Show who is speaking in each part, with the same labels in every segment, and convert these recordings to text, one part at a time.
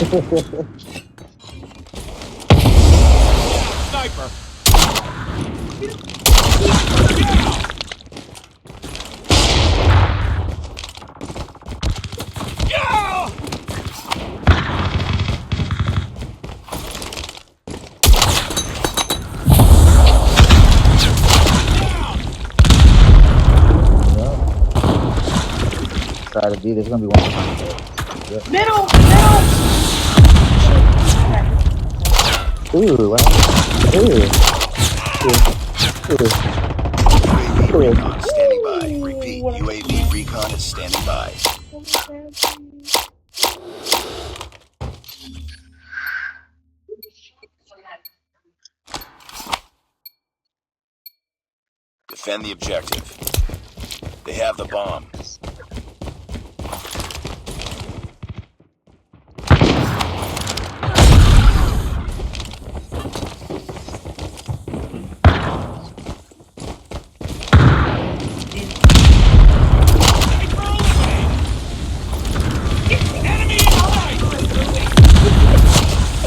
Speaker 1: Sniper.
Speaker 2: Side of B, there's gonna be one behind it. Yep.
Speaker 3: Middle, middle.
Speaker 2: Ooh, wow. Ooh.
Speaker 4: UAV
Speaker 2: Ooh.
Speaker 4: recon standing by. Repeat, UAV recon is standing by. Defend the objective. They have the bomb.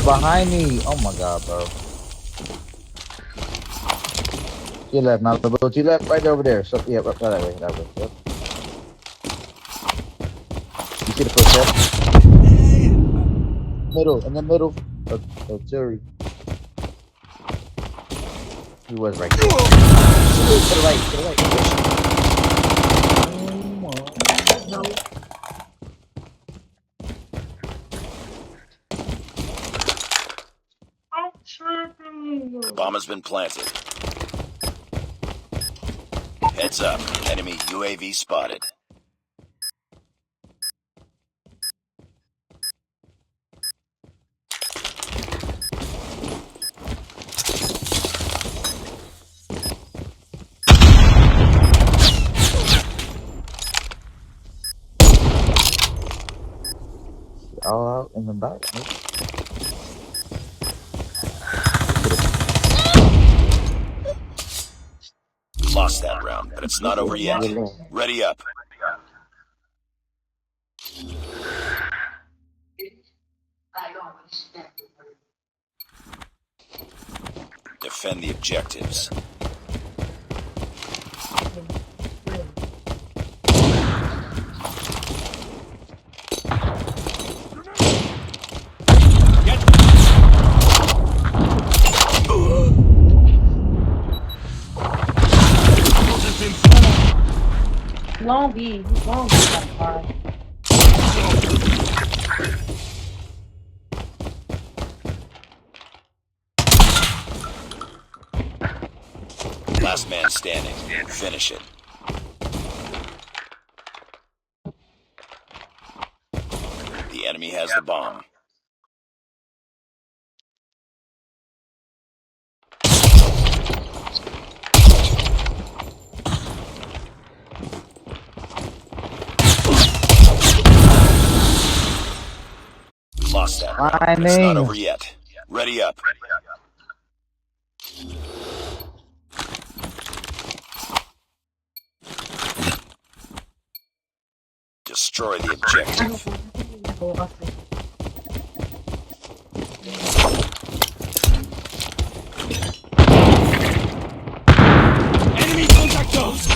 Speaker 2: Behind me. Oh my god, bro. To your left, Malibu. To your left, right over there. So, yeah, right that way. That way. Yep. You see the footstep? Middle, in the middle of Terry. He was right there. To the right, to the right.
Speaker 4: Bomb has been planted. Heads up. Enemy UAV spotted.
Speaker 2: All out in the back.
Speaker 4: Lost that round, but it's not over yet. Ready up. Defend the objectives.
Speaker 3: Long B. He's long B that far.
Speaker 4: Last man standing. Finish it. The enemy has the bomb. Lost that round, but it's not over yet. Ready up. Destroy the objective.
Speaker 1: Enemy contact us.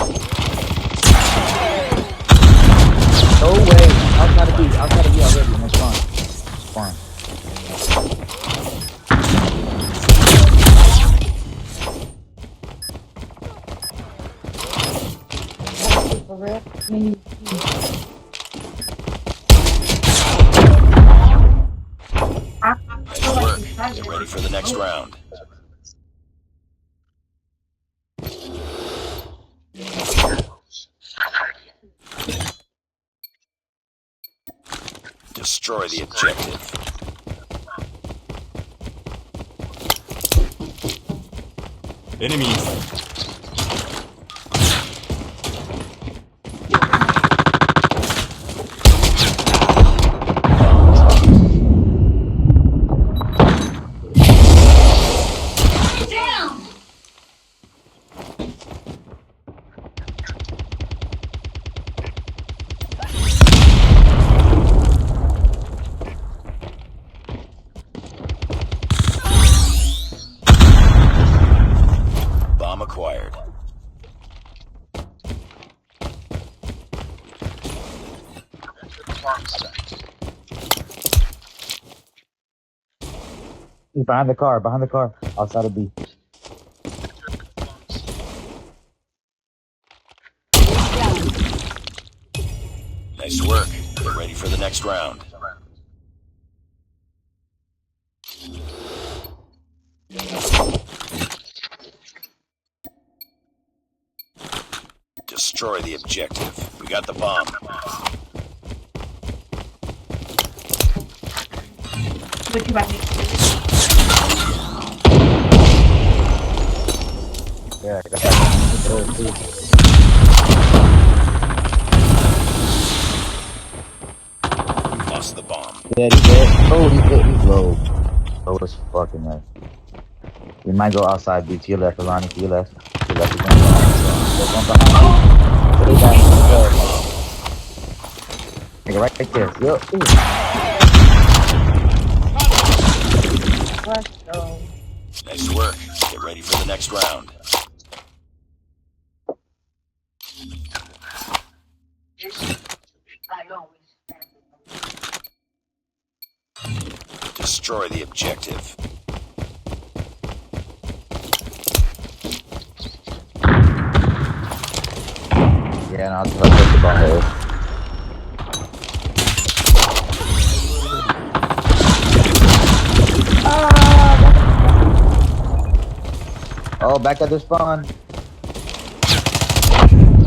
Speaker 2: No way. Outside of B. Outside of B already. No spawn. Spawn.
Speaker 3: For real?
Speaker 4: Nice work. Get ready for the next round. Destroy the objective.
Speaker 1: Enemy in sight.
Speaker 2: He's behind the car, outside of B.
Speaker 4: Nice work. Get ready for the next round. Destroy the objective. We got the bomb.
Speaker 3: What you about to
Speaker 2: Yeah, I got that. Too.
Speaker 4: Lost the bomb.
Speaker 2: Yeah, he's dead. Oh, he's dead. He's low. Low as fucking man. We might go outside B to your left, Alani, to your left. To your left, he's going behind. Put it down. Nigga, right there. Yo,
Speaker 3: Let's go.
Speaker 4: Nice work. Get ready for the next round. Destroy the objective.
Speaker 2: yeah, no, I'll put the ball here. Oh, back at the spawn.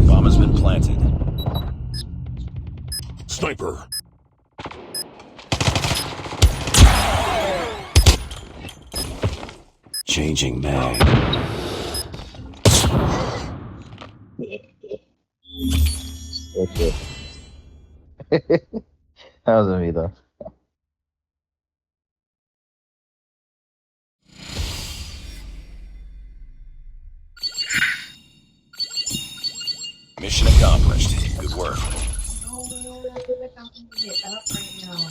Speaker 4: Bomb has been planted.
Speaker 1: Sniper. Changing mag.
Speaker 2: Okay. That wasn't me though.
Speaker 4: Mission accomplished. Good work.
Speaker 3: Oh, I feel like I'm gonna get up right now.